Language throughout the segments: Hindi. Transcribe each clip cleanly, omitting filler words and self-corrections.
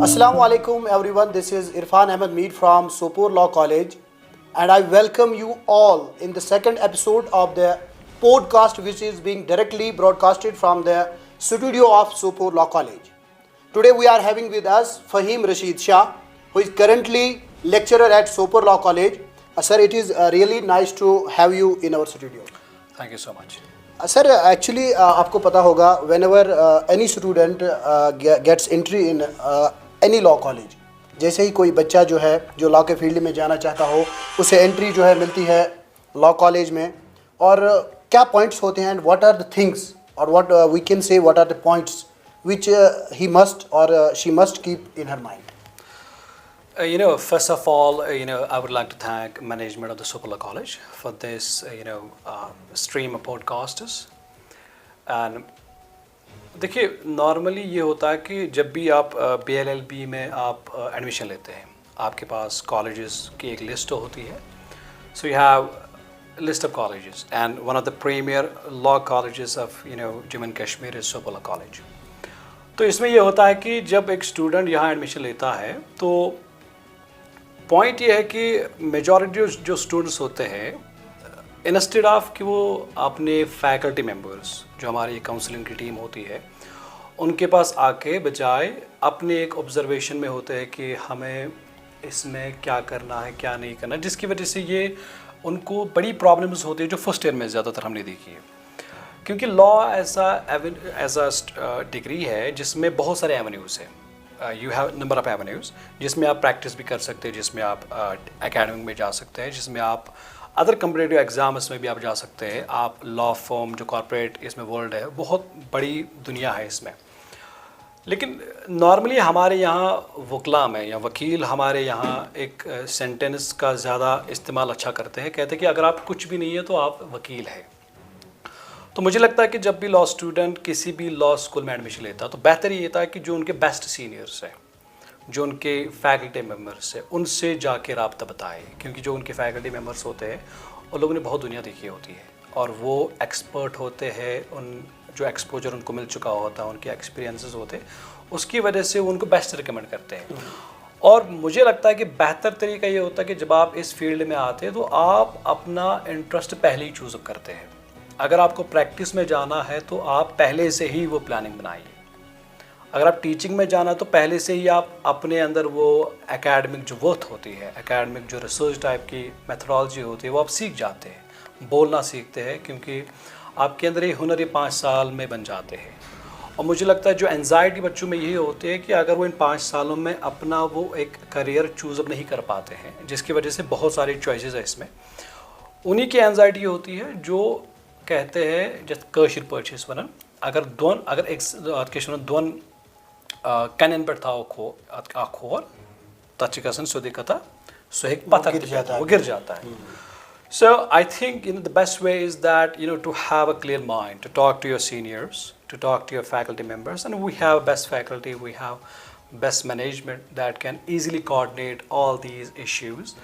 Assalamu alaikum everyone. This is Irfan Ahmed Meet from Sopor Law College, and I welcome you all in the second episode of the podcast, which is being directly broadcasted from the studio of Sopor Law College. Today we are having with us Fahim Rashid Shah, who is currently lecturer at Sopor Law College. Sir, it is really nice to have you in our studio. Thank you so much. Sir actually आपको पता होगा whenever any student gets entry in any law college, जैसे ही कोई बच्चा जो है जो लॉ के फील्ड में जाना चाहता हो उसे एंट्री जो है मिलती है लॉ कॉलेज में, और क्या पॉइंट्स होते हैं and what are the things और what we can say what are the points which he must और she must keep in her mind. First of all, I would like to thank management of the Sopor Law College for this, stream of podcasters. And देखिए, नॉर्मली ये होता है कि जब भी आप BLLB में आप एडमिशन लेते हैं, आपके पास कॉलेजेस की एक लिस्ट होती है. So you have list of colleges and one of the premier law colleges of Jammu and Kashmir is Sopore law college. तो इसमें ये होता है कि जब एक स्टूडेंट यहाँ एडमिशन लेता है तो पॉइंट ये है कि मेजॉरिटी जो स्टूडेंट्स होते हैं, इंस्टेड ऑफ कि वो अपने फैकल्टी मेंबर्स जो हमारी काउंसलिंग की टीम होती है उनके पास आके बजाय अपने एक ऑब्जर्वेशन में होते हैं कि हमें इसमें क्या करना है क्या नहीं करना, जिसकी वजह से ये उनको बड़ी प्रॉब्लम्स होती है जो फर्स्ट ईयर में ज़्यादातर हमने देखी है. क्योंकि लॉ ऐसा डिग्री है जिसमें बहुत सारे एवेन्यूज़ हैं. You have number of avenues जिसमें आप प्रैक्टिस भी कर सकते हैं, जिसमें आप एकेडमिक में जा सकते हैं, जिसमें आप अदर कम्पिटिटिव एग्ज़ाम्स में भी आप जा सकते हैं. आप लॉ फॉर्म जो कॉर्पोरेट इसमें वर्ल्ड है, बहुत बड़ी दुनिया है इसमें. लेकिन नॉर्मली हमारे यहाँ वकला में या वकील हमारे यहाँ एक सेंटेंस का ज़्यादा इस्तेमाल अच्छा करते हैं. कहते हैं कि अगर आप कुछ भी नहीं है तो आप वकील हैं. तो मुझे लगता है कि जब भी लॉ स्टूडेंट किसी भी लॉ स्कूल में एडमिशन लेता है तो बेहतर ये था कि जो उनके बेस्ट सीनियर्स हैं, जो उनके फैकल्टी मेंबर्स हैं, उनसे जाके राब्ता बताए. क्योंकि जो उनके फैकल्टी मेंबर्स होते हैं उन लोगों ने बहुत दुनिया देखी होती है और वो एक्सपर्ट होते हैं. उन जो एक्सपोजर उनको मिल चुका होता है, उनके एक्सपीरियंसेस होते हैं, उसकी वजह से वो उनको बेस्ट रिकमेंड करते हैं. और मुझे लगता है कि बेहतर तरीका ये होता है कि जब आप इस फील्ड में आते हैं तो आप अपना इंटरेस्ट पहले ही चूज़ करते हैं. अगर आपको प्रैक्टिस में जाना है तो आप पहले से ही वो प्लानिंग बनाइए. अगर आप टीचिंग में जाना तो पहले से ही आप अपने अंदर वो एकेडमिक जो वर्थ होती है, एकेडमिक जो रिसर्च टाइप की मेथडोलॉजी होती है, वो आप सीख जाते हैं, बोलना सीखते हैं. क्योंकि आपके अंदर ये हुनर ये 5 साल में बन जाते हैं. और मुझे लगता है जो एंजाइटी बच्चों में यही होती है कि अगर वो इन 5 सालों में अपना वो एक करियर चूज़अप नहीं कर पाते हैं, जिसकी वजह से बहुत सारी चॉइसेस है इसमें, उन्हीं की एंजाइटी होती है जो कहते हैं जैसे कशिर पर्चेस वन अगर एक दोन कनन पर था खोर तच गसन सोदे कथा सो एक पत्थर वो गिर जाता है. So I think the best way is that to have a clear mind, to talk to your seniors, to talk to your faculty members, and we have best faculty, we have best management that can easily coordinate all these issues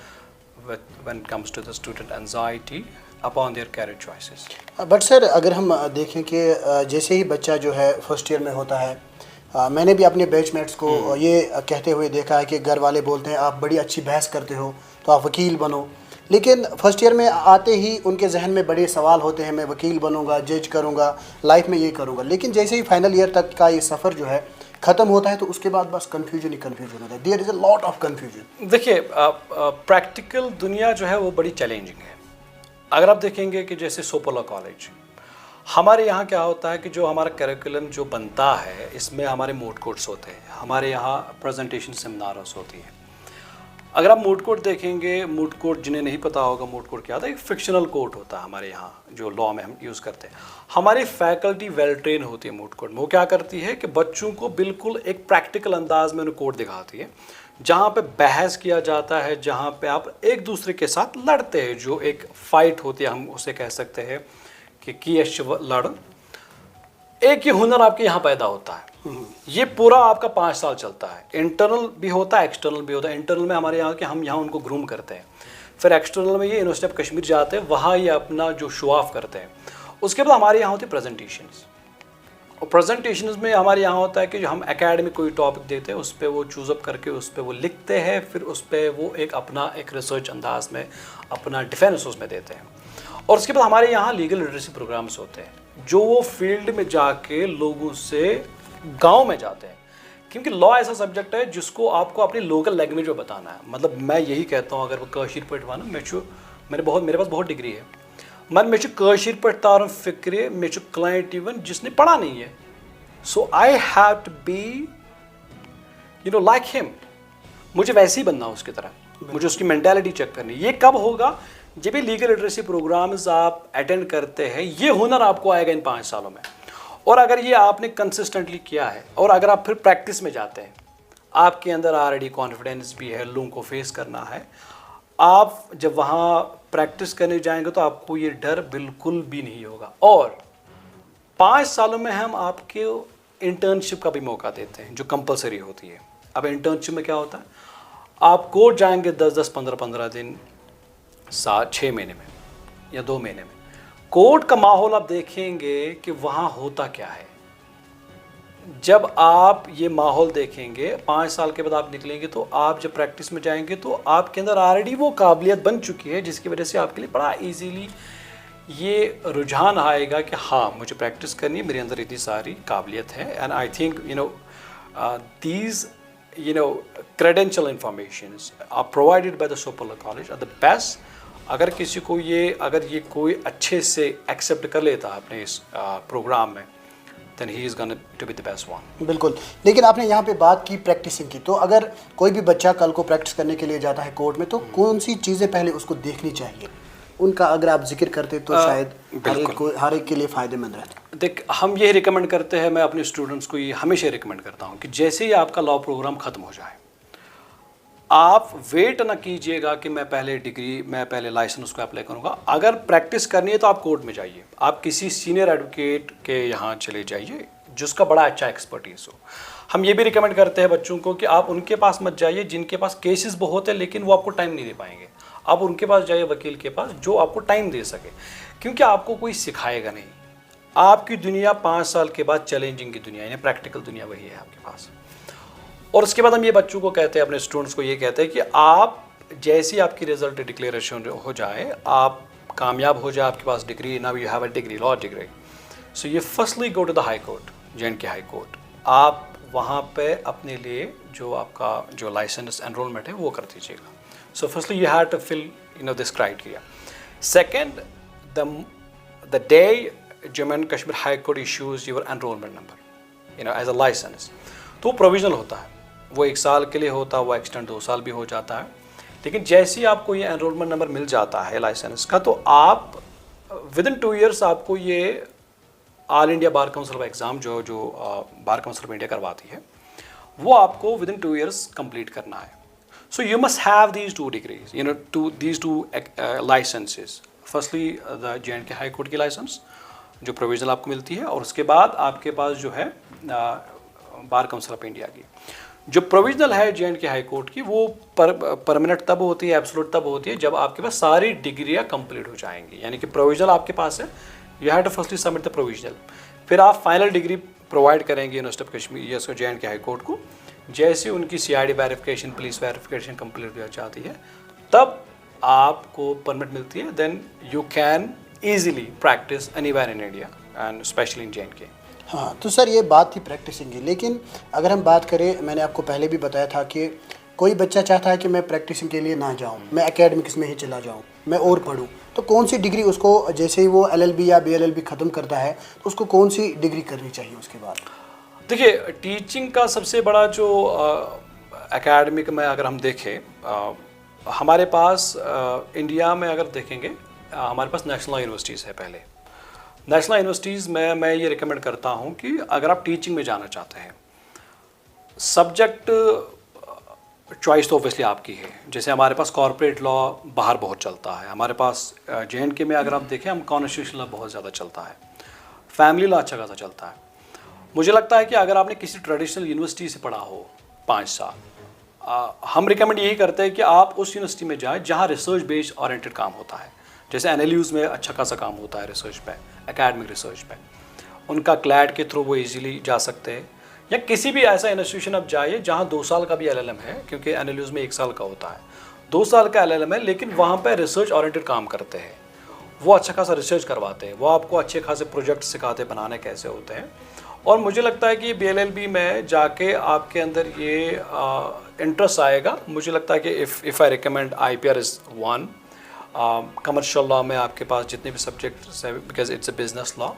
when it comes to the student anxiety upon their career choices. But sir अगर हम देखें कि जैसे ही बच्चा जो है फर्स्ट ईयर में होता है, मैंने भी अपने बैचमेट्स को ये कहते हुए देखा है कि घर वाले बोलते हैं आप बड़ी अच्छी बहस करते हो तो आप वकील बनो. लेकिन फर्स्ट ईयर में आते ही उनके जहन में बड़े सवाल होते हैं, मैं वकील बनूंगा, जज करूंगा, लाइफ में ये करूंगा. लेकिन जैसे ही फाइनल ईयर तक का ये सफ़र जो है ख़त्म होता है तो उसके बाद बस कन्फ्यूजन ही कन्फ्यूजन होता है. There is a lot of confusion. देखिए, प्रैक्टिकल दुनिया जो है वो बड़ी चैलेंजिंग है. अगर आप देखेंगे कि जैसे सोपोर लॉ कॉलेज, हमारे यहाँ क्या होता है कि जो हमारा करिकुलम जो बनता है इसमें हमारे मूड कोर्ट्स होते हैं, हमारे यहाँ प्रेजेंटेशन सेमिनार्स होती हैं. अगर आप मूड कोर्ट देखेंगे, मूड कोर्ट जिन्हें नहीं पता होगा मूड कोर्ट क्या होता है, एक फिक्शनल कोर्ट होता है हमारे यहाँ जो लॉ में हम यूज़ करते हैं. हमारी फैकल्टी वेल ट्रेन होती है मूड कोर्ट में. वो क्या करती है कि बच्चों को बिल्कुल एक प्रैक्टिकल अंदाज में उन्हें कोर्ट दिखाती है, जहाँ पे बहस किया जाता है, जहाँ पे आप एक दूसरे के साथ लड़ते हैं, जो एक फ़ाइट होती है, हम उसे कह सकते हैं कि लड़. एक ही हुनर आपके यहाँ पैदा होता है. ये पूरा आपका 5 साल चलता है. इंटरनल भी होता है, एक्सटर्नल भी होता है. इंटरनल में हमारे यहाँ के हम यहाँ उनको ग्रूम करते हैं, फिर एक्सटर्नल में ये यूनिवर्सिटी ऑफ कश्मीर जाते हैं, वहाँ ये अपना जो शो ऑफ करते हैं. उसके बाद हमारे यहाँ होती है प्रेजेंटेशंस. प्रेजेंटेशंस में हमारे यहाँ होता है कि जो हम एकेडमिक कोई टॉपिक देते हैं उस पर वो चूज़अप करके उस पर वो लिखते हैं, फिर उस पर वो एक अपना एक रिसर्च अंदाज में अपना डिफेंस उसमें देते हैं। और उसके बाद हमारे यहाँ लीगल लिटरेसी प्रोग्राम्स होते हैं जो वो फील्ड में जाके लोगों से गांव में जाते हैं, क्योंकि लॉ ऐसा सब्जेक्ट है जिसको आपको अपनी लोकल लैंग्वेज में बताना है। मतलब मैं यही कहता हूँ, अगर वो कशीर पट वाना मेरे पास बहुत डिग्री है, मन मे कशीर पट तारन फिक्रे, मे क्लाइंट इवन जिसने पढ़ा नहीं है, so I have to be like him, मुझे वैसे ही बनना उसकी तरह, मुझे उसकी मेंटालिटी चेक करनी। ये कब होगा? जब भी लीगल लिटरेसी प्रोग्राम्स आप अटेंड करते हैं, ये हुनर आपको आएगा इन 5 सालों में। और अगर ये आपने कंसिस्टेंटली किया है और अगर आप फिर प्रैक्टिस में जाते हैं, आपके अंदर ऑलरेडी कॉन्फिडेंस भी है, लोगों को फेस करना है, आप जब वहाँ प्रैक्टिस करने जाएंगे तो आपको ये डर बिल्कुल भी नहीं होगा। और 5 सालों में हम आपके इंटर्नशिप का भी मौका देते हैं जो कंपलसरी होती है। अब इंटर्नशिप में क्या होता है, आप कोर्ट जाएंगे 10-10, 15-15 दिन, 6 महीने में या 2 महीने में। कोर्ट का माहौल आप देखेंगे कि वहाँ होता क्या है। जब आप ये माहौल देखेंगे, 5 साल के बाद आप निकलेंगे तो आप जब प्रैक्टिस में जाएंगे तो आपके अंदर ऑलरेडी वो काबिलियत बन चुकी है, जिसकी वजह से आपके लिए बड़ा इजीली ये रुझान आएगा कि हाँ मुझे प्रैक्टिस करनी है, मेरे अंदर इतनी सारी काबिलियत है। And I think these credential informations are provided by the Sopola College are the best। अगर किसी को अगर ये कोई अच्छे से एक्सेप्ट कर लेता है अपने इस प्रोग्राम में, then he is going to be the best one। बिल्कुल। लेकिन आपने यहाँ पे बात की प्रैक्टिसिंग की, तो अगर कोई भी बच्चा कल को प्रैक्टिस करने के लिए जाता है कोर्ट में, तो कौन सी चीज़ें पहले उसको देखनी चाहिए? उनका अगर आप जिक्र करते तो शायद हर एक के लिए फ़ायदेमंद रहता। देख, हम ये रिकमेंड करते हैं, मैं अपने स्टूडेंट्स को ये हमेशा रिकमेंड करता हूँ कि जैसे ही आपका लॉ प्रोग्राम ख़त्म हो जाए, आप वेट ना कीजिएगा कि मैं पहले लाइसेंस को अप्लाई करूँगा। अगर प्रैक्टिस करनी है तो आप कोर्ट में जाइए, आप किसी सीनियर एडवोकेट के यहाँ चले जाइए जिसका बड़ा अच्छा एक्सपर्टीज़ हो। हम ये भी रिकमेंड करते हैं बच्चों को कि आप उनके पास मत जाइए जिनके पास केसेस बहुत है लेकिन वो आपको टाइम नहीं दे पाएंगे। आप उनके पास जाइए, वकील के पास, जो आपको टाइम दे सके, क्योंकि आपको कोई सिखाएगा नहीं। आपकी दुनिया 5 साल के बाद चैलेंजिंग की दुनिया, यानी प्रैक्टिकल दुनिया वही है आपके पास। और उसके बाद हम ये बच्चों को कहते हैं, अपने स्टूडेंट्स को ये कहते हैं कि आप जैसी आपकी रिजल्ट डिक्लेरेशन हो जाए, आप कामयाब हो जाए, आपके पास degree, now you have a degree, law degree, so you firstly go to the high court, J&K high court. आप वहाँ पे अपने लिए जो आपका जो लाइसेंस एनरोलमेंट है वो कर दीजिएगा। So firstly you have to fill this criteria. Second, the day Jammu and Kashmir high court issues your enrolment number as a licence, तो प्रोविजनल होता है, वो 1 साल के लिए होता है, वो एक्सटेंड 2 साल भी हो जाता है। लेकिन जैसे ही आपको ये एनरोलमेंट नंबर मिल जाता है लाइसेंस का, तो आप विदिन 2 ईयर्स आपको ये ऑल इंडिया बार काउंसिल का एग्ज़ाम जो बार काउंसिल ऑफ इंडिया करवाती है, वो आपको विदिन 2 ईयर्स कंप्लीट करना है। So you must have these 2 degrees, these 2 licences. Firstly the J&K high court की लाइसेंस जो प्रोविजनल आपको मिलती है, और उसके बाद आपके पास जो है बार काउंसिल ऑफ इंडिया की जो प्रोविजनल है J&K हाई कोर्ट की, वो परमानेंट तब होती है, एब्सोल्यूट तब होती है जब आपके पास सारी डिग्रियां कंप्लीट हो जाएंगी। यानी कि प्रोविजनल आपके पास है, you have to firstly submit the provisional, फिर आप फाइनल डिग्री प्रोवाइड करेंगे यूनिवर्सिटी ऑफ कश्मीर या J&K हाई कोर्ट को। जैसे उनकी CID verification, police verification complete हो जाती है, तब आपको परमिट मिलती है, then you can easily practise anywhere in India and specially in J&K। हाँ, तो सर ये बात थी प्रैक्टिसिंग की, लेकिन अगर हम बात करें, मैंने आपको पहले भी बताया था कि कोई बच्चा चाहता है कि मैं प्रैक्टिसिंग के लिए ना जाऊँ, मैं एकेडमिक्स में ही चला जाऊँ, मैं और पढूँ, तो कौन सी डिग्री उसको, जैसे ही वो LLB या BLLB ख़त्म करता है, तो उसको कौन सी डिग्री करनी चाहिए उसके बाद? देखिए, टीचिंग का सबसे बड़ा जो एकेडमिक में अगर हम देखें, हमारे पास इंडिया में अगर देखेंगे, हमारे पास नेशनल यूनिवर्सिटीज़ है। पहले नेशनल यूनिवर्सिटीज़ में मैं ये रिकमेंड करता हूँ कि अगर आप टीचिंग में जाना चाहते हैं, सब्जेक्ट चॉइस तो ऑब्वियसली आपकी है। जैसे हमारे पास कॉर्पोरेट लॉ बाहर बहुत चलता है, हमारे पास J&K में अगर आप देखें, हम कॉन्स्टिट्यूशनल लॉ बहुत ज़्यादा चलता है, फैमिली लॉ अच्छा खासा चलता है। मुझे लगता है कि अगर आपने किसी ट्रेडिशनल यूनिवर्सिटी से पढ़ा हो 5 साल, हम रिकमेंड यही करते हैं कि आप उस यूनिवर्सिटी में जाएँ जहाँ रिसर्च बेस्ड ओरिएंटेड काम होता है। जैसे NLUs में अच्छा खासा काम होता है रिसर्च पे, एकेडमिक रिसर्च पे। उनका क्लैट के थ्रू वो इजीली जा सकते हैं, या किसी भी ऐसा इंस्टीट्यूशन आप जाइए जहाँ 2 साल का भी LLM है, क्योंकि एनालिस में 1 साल का होता है, 2 साल का LLM है, लेकिन वहाँ पे रिसर्च ओरिएंटेड काम करते हैं, वो अच्छा खासा रिसर्च करवाते हैं, वो आपको अच्छे खासे प्रोजेक्ट सिखाते बनाने कैसे होते हैं। और मुझे लगता है कि BLLB में जाके आपके अंदर ये इंटरेस्ट आएगा। मुझे लगता है कि if I recommend IPR is one. Commercial law में आपके पास जितने भी सब्जेक्ट्स हैं, because it's a business law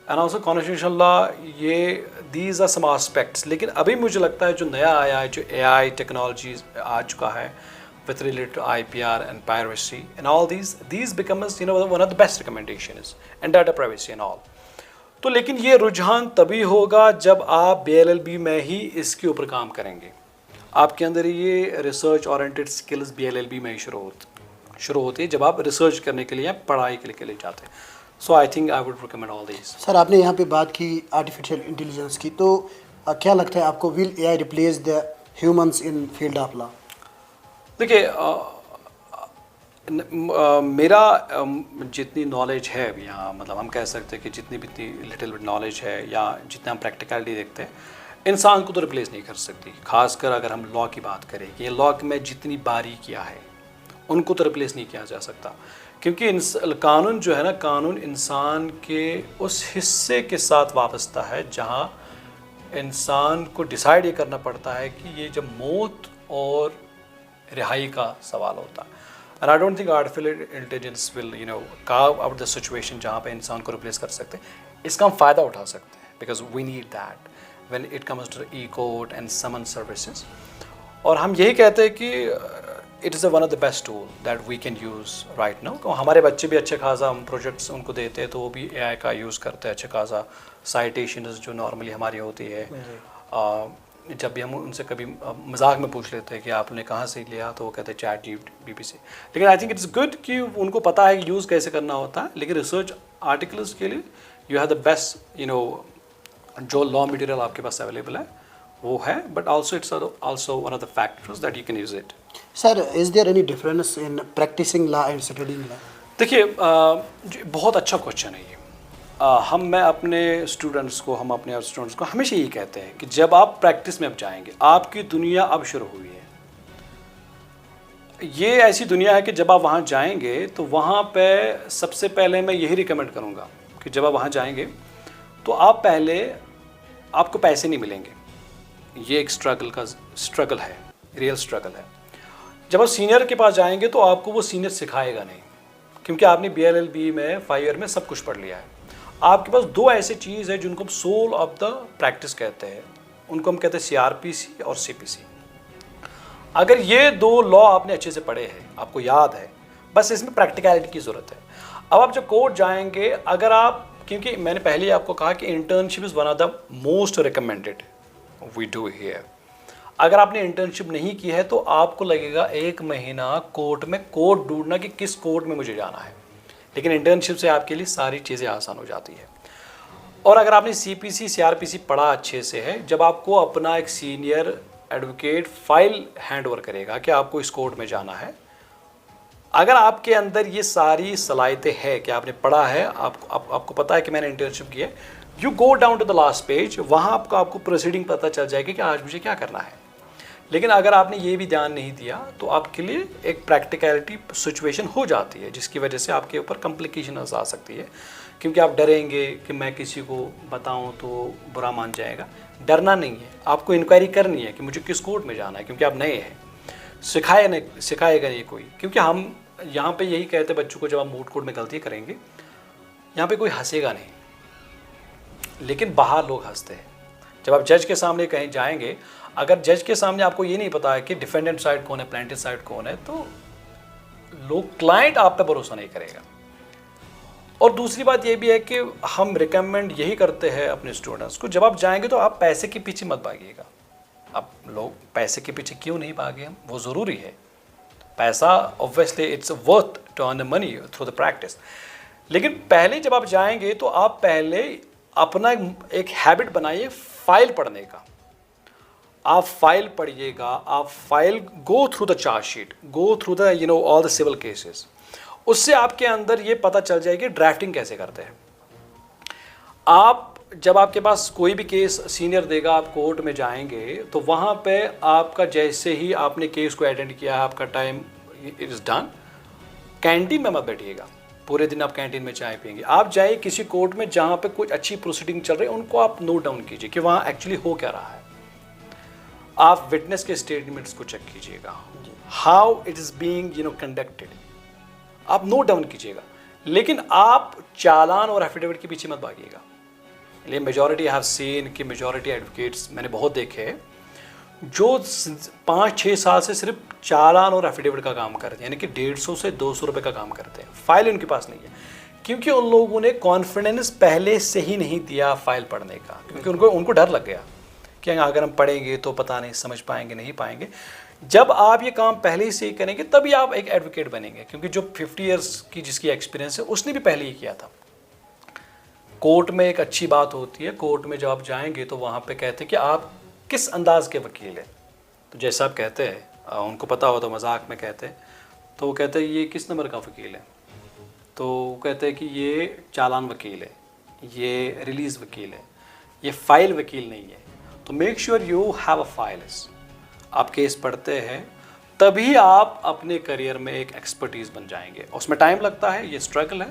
and also constitutional law, ये दीज आर सम एस्पेक्ट्स। लेकिन अभी मुझे लगता है जो नया आया है, जो AI टेक्नोलॉजी आ चुका है with related to IPR and piracy and all these becomes one of the best recommendations and data privacy and all. तो लेकिन ये रुझान तभी होगा जब आप BLLB में ही इसके ऊपर काम करेंगे। आपके अंदर ये रिसर्च ओरिएंटेड स्किल्स BLLB में ही शुरू होती है जब आप रिसर्च करने के लिए या पढ़ाई के लिए जाते हैं। So I think I would recommend all these. Sir, आपने यहाँ पे बात की आर्टिफिशियल इंटेलिजेंस की, तो क्या लगता है आपको, will AI replace the humans in field of law? देखिए, मेरा जितनी नॉलेज है अभी यहाँ, मतलब हम कह सकते हैं कि जितनी भी लिटिल बिट नॉलेज है या जितना हम प्रैक्टिकलिटी देखते हैं, इंसान को तो रिप्लेस नहीं कर सकती। खासकर अगर हम लॉ की बात करें कि लॉ में जितनी बारीकियाँ है उनको तो रिप्लेस नहीं किया जा सकता, क्योंकि कानून जो है ना, कानून इंसान के उस हिस्से के साथ वाबस्ता है जहाँ इंसान को डिसाइड ये करना पड़ता है कि ये जब मौत और रिहाई का सवाल होता है। And I don't think artificial intelligence will carve out the situation जहाँ पे इंसान को रिप्लेस कर सकते हैं। इसका हम फ़ायदा उठा सकते हैं, because we need that when it comes to e-court and summon services. और हम यही कहते हैं कि it is one of the best tool that we can use right now. हमारे बच्चे भी अच्छे खासा हम प्रोजेक्ट्स उनको देते हैं तो वो भी AI का यूज़ करते हैं अच्छे खासा। साइटेशंस जो नॉर्मली हमारी होती है, जब भी हम उनसे कभी मजाक में पूछ लेते हैं कि आपने कहाँ से लिया, तो वो कहते हैं ChatGPT से। लेकिन आई थिंक इट्स गुड कि उनको पता है कि यूज़ कैसे करना होता है। लेकिन रिसर्च आर्टिकल्स के लिए यू हैव द बेस्ट जो लॉ मटेरियल आपके पास अवेलेबल है वो है, but also it's also one of the factors that you can use it. Sir, is there any difference in practising law and studying law? देखिए, बहुत अच्छा क्वेश्चन है ये। हम अपने स्टूडेंट्स को हमेशा यही कहते हैं कि जब आप प्रैक्टिस में अब जाएंगे, आपकी दुनिया अब शुरू हुई है। ये ऐसी दुनिया है कि जब आप वहाँ जाएंगे तो वहाँ पे सबसे पहले मैं यही रिकमेंड करूँगा कि जब आप वहाँ जाएंगे तो आपको पैसे नहीं मिलेंगे। ये एक स्ट्रगल है, रियल स्ट्रगल है। जब आप सीनियर के पास जाएंगे तो आपको वो सीनियर सिखाएगा नहीं, क्योंकि आपने BLLB में 5 ईयर में सब कुछ पढ़ लिया है। आपके पास 2 ऐसी चीज़ है जिनको हम सोल ऑफ द प्रैक्टिस कहते हैं, उनको हम कहते हैं CRPC और CPC। अगर ये 2 लॉ आपने अच्छे से पढ़े हैं, आपको याद है, बस इसमें प्रैक्टिकलिटी की ज़रूरत है। अब आप जब कोर्ट जाएंगे, अगर आप, क्योंकि मैंने पहले ही आपको कहा कि internship is one of the most recommended we do here. अगर आपने इंटर्नशिप नहीं की है तो आपको लगेगा 1 महीना कोर्ट में कोर्ट ढूंढना कि किस कोर्ट में मुझे जाना है, लेकिन इंटर्नशिप से आपके लिए सारी चीज़ें आसान हो जाती है। और अगर आपने CPC CRPC पढ़ा अच्छे से है, जब आपको अपना एक senior advocate file hand over करेगा कि आपको इस कोर्ट में जाना है, अगर आपके अंदर ये सारी सलाहियतें हैं कि आपने पढ़ा है, आपको पता है कि मैंने इंटर्नशिप की है, you go down to the last page, वहाँ आपको प्रोसीडिंग पता चल जाएगी कि आज मुझे क्या करना है। लेकिन अगर आपने ये भी ध्यान नहीं दिया तो आपके लिए एक प्रैक्टिकलिटी सिचुएशन हो जाती है, जिसकी वजह से आपके ऊपर कॉम्प्लिकेशन आ सकती है, क्योंकि आप डरेंगे कि मैं किसी को बताऊं तो बुरा मान जाएगा। डरना नहीं है, आपको इंक्वायरी करनी है कि मुझे किस कोर्ट में जाना है, क्योंकि आप नए हैं। सिखाएगा नहीं कोई, क्योंकि हम यहाँ पे यही कहते हैं बच्चों को, जब आप मूड कोर्ट में गलती करेंगे यहाँ पे कोई हंसेगा नहीं, लेकिन बाहर लोग हंसते हैं। जब आप जज के सामने कहीं जाएंगे, अगर जज के सामने आपको ये नहीं पता है कि डिफेंडेंट साइड कौन है, प्लेंटिफ साइड कौन है, तो लोग, क्लाइंट आप पे भरोसा नहीं करेगा। और दूसरी बात ये भी है कि हम रिकमेंड यही करते हैं अपने स्टूडेंट्स को, जब आप जाएंगे तो आप पैसे के पीछे मत भागिएगा। अब लोग पैसे के पीछे क्यों नहीं भागे, हम, वो ज़रूरी है। पैसा obviously it's worth to earn money through the practice, लेकिन पहले जब आप जाएंगे तो आप पहले अपना एक हैबिट बनाइए फाइल पढ़ने का। आप फाइल पढ़िएगा, आप file go through the chargesheet, go through the all the civil cases. उससे आपके अंदर ये पता चल जाएगी ड्राफ्टिंग कैसे करते हैं। आप जब आपके पास कोई भी केस सीनियर देगा, आप कोर्ट में जाएंगे तो वहाँ पे आपका जैसे ही आपने केस को अटेंड किया, आपका time it is done, canteen में मत बैठिएगा, पूरे दिन आप कैंटीन में चाय पियेंगे। आप जाइए किसी कोर्ट में जहाँ पे कुछ अच्छी प्रोसीडिंग चल रही है, उनको आप नोट डाउन कीजिए कि वहाँ एक्चुअली हो क्या रहा है। आप विटनेस के स्टेटमेंट्स को चेक कीजिएगा, how it is being conducted, आप नोट डाउन कीजिएगा। लेकिन आप चालान और एफिडेविट के पीछे मत भागिएगा। ये मेजॉरिटी आई हैव सीन कि मेजॉरिटी एडवोकेट्स मैंने बहुत देखे हैं जो 5-6 साल से सिर्फ चालान और एफिडेविट का काम करते हैं, यानी कि 150 से 200 रुपये का काम करते हैं। फाइल उनके पास नहीं है, क्योंकि उन लोगों ने कॉन्फिडेंस पहले से ही नहीं दिया फाइल पढ़ने का, क्योंकि उनको डर लग गया कि अगर हम पढ़ेंगे तो पता नहीं समझ पाएंगे नहीं पाएंगे। जब आप ये काम पहले से ही करेंगे तभी आप एक एडवोकेट बनेंगे, क्योंकि जो 50 इयर्स की जिसकी एक्सपीरियंस है उसने भी पहले ही किया था। कोर्ट में एक अच्छी बात होती है, कोर्ट में जब आप जाएंगे तो वहाँ पे कहते हैं कि आप किस अंदाज के वकील हैं। तो जैसा आप कहते हैं, उनको पता हो तो मजाक में कहते हैं, तो वो कहते हैं ये किस नंबर का वकील है, तो वो कहते हैं कि ये चालान वकील है, ये रिलीज़ वकील है, ये फ़ाइल वकील नहीं है। तो make sure you have a files. आप केस पढ़ते हैं तभी आप अपने करियर में एक एक्सपर्टीज़ बन जाएंगे। उसमें टाइम लगता है, ये स्ट्रगल है,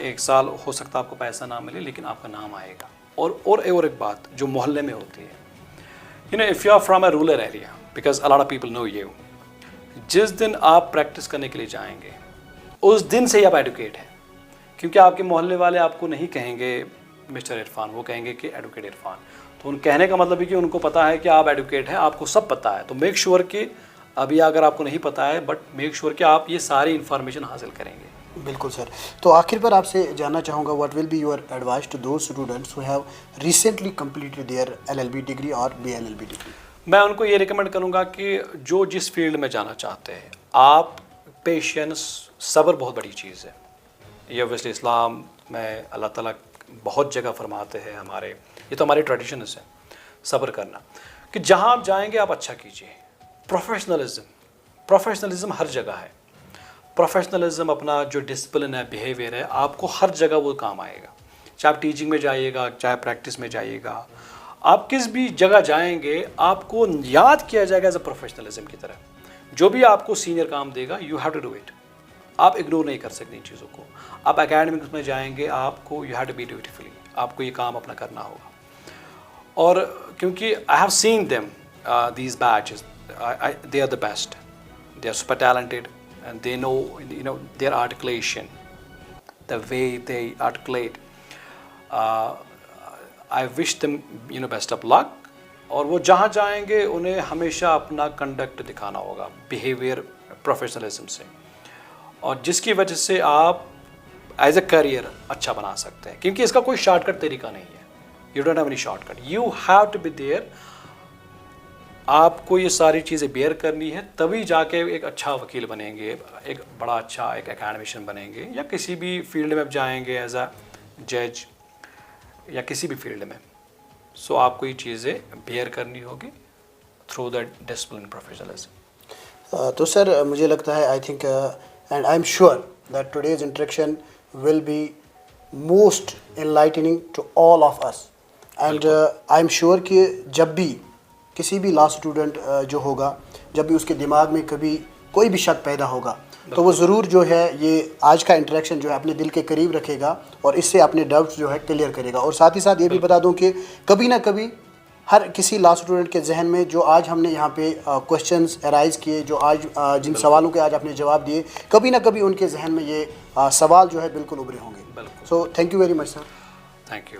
1 साल हो सकता है आपको पैसा ना मिले, लेकिन आपका नाम आएगा। और एक बात जो मोहल्ले में होती है, if you are from a rural area, because a lot of people know you, जिस दिन आप प्रैक्टिस करने के लिए जाएंगे उस दिन से ही आप एडवोकेट हैं, क्योंकि आपके मोहल्ले वाले आपको नहीं कहेंगे मिस्टर इरफान, वो कहेंगे कि एडवोकेट इरफान। तो उन कहने का मतलब है कि उनको पता है कि आप एडवोकेट हैं, आपको सब पता है। तो मेक श्योर कि अभी अगर आपको नहीं पता है, बट मेक श्योर कि आप ये सारी इन्फॉर्मेशन हासिल करेंगे। बिल्कुल सर। तो आखिर पर आपसे जानना चाहूँगा, what will be your advice to those students who have recently completed their LLB degree और BLLB डिग्री? मैं उनको ये रिकमेंड करूँगा कि जो जिस फील्ड में जाना चाहते हैं, आप पेशेंस, सब्र बहुत बड़ी चीज़ है। ये ऑब्वियसली इस्लाम में अल्लाह ताला बहुत जगह फरमाते हैं, हमारे ये तो हमारी ट्रेडिशंस है सब्र करना, कि जहाँ आप जाएंगे आप अच्छा कीजिए। प्रोफेशनलिज्म हर जगह है। प्रोफेशनलिज्म अपना जो डिसिप्लिन है, बिहेवियर है, आपको हर जगह वो काम आएगा। चाहे आप टीचिंग में जाइएगा, चाहे प्रैक्टिस में जाइएगा, आप किस भी जगह जाएंगे आपको याद किया जाएगा एज अ प्रोफेशनलिज्म की तरह। जो भी आपको सीनियर काम देगा, you have to do it. आप इग्नोर नहीं कर सकते इन चीज़ों को। आप एकेडमिक्स में जाएंगे, आपको यू हैव टू बी ड्यूटीफुली, आपको ये काम अपना करना होगा। और क्योंकि I have seen them these batches, they are the best, they are super talented, and they know their articulation, the way they articulate. I wish them best of luck. और वो जहाँ जाएंगे उन्हें हमेशा अपना कंडक्ट दिखाना होगा, बिहेवियर प्रोफेशनलिज्म से, और जिसकी वजह से आप एज ए करियर अच्छा बना सकते हैं। क्योंकि इसका कोई शॉर्टकट तरीका नहीं है, you don't have any shortcut, you have to be there. आपको ये सारी चीज़ें बेयर करनी है, तभी जाके एक अच्छा वकील बनेंगे, एक बड़ा अच्छा एक एकेडमिशियन बनेंगे, या किसी भी फील्ड में जाएंगे एज अ जज या किसी भी फील्ड में। सो आपको ये चीज़ें बेयर करनी होगी थ्रू द डिसिप्लिन प्रोफेशनलिज्म। तो सर मुझे लगता है, I think and I am sure that today's interaction will be most enlightening to all of us, and I am sure कि जब भी किसी भी लॉ स्टूडेंट जो होगा, जब भी उसके दिमाग में कभी कोई भी शक पैदा होगा, तो वो ज़रूर जो है ये आज का इंटरेक्शन जो है अपने दिल के करीब रखेगा और इससे अपने डाउट्स जो है क्लियर करेगा। और साथ ही साथ ये भी बता दूं कि कभी ना कभी हर किसी लॉ स्टूडेंट के जहन में जो आज हमने यहाँ पे क्वेश्चंस अराइज किए, जो आज जिन सवालों के आज आपने जवाब दिए, कभी ना कभी उनके जहन में ये सवाल जो है बिल्कुल उभरे होंगे। So thank you very much sir. Thank you.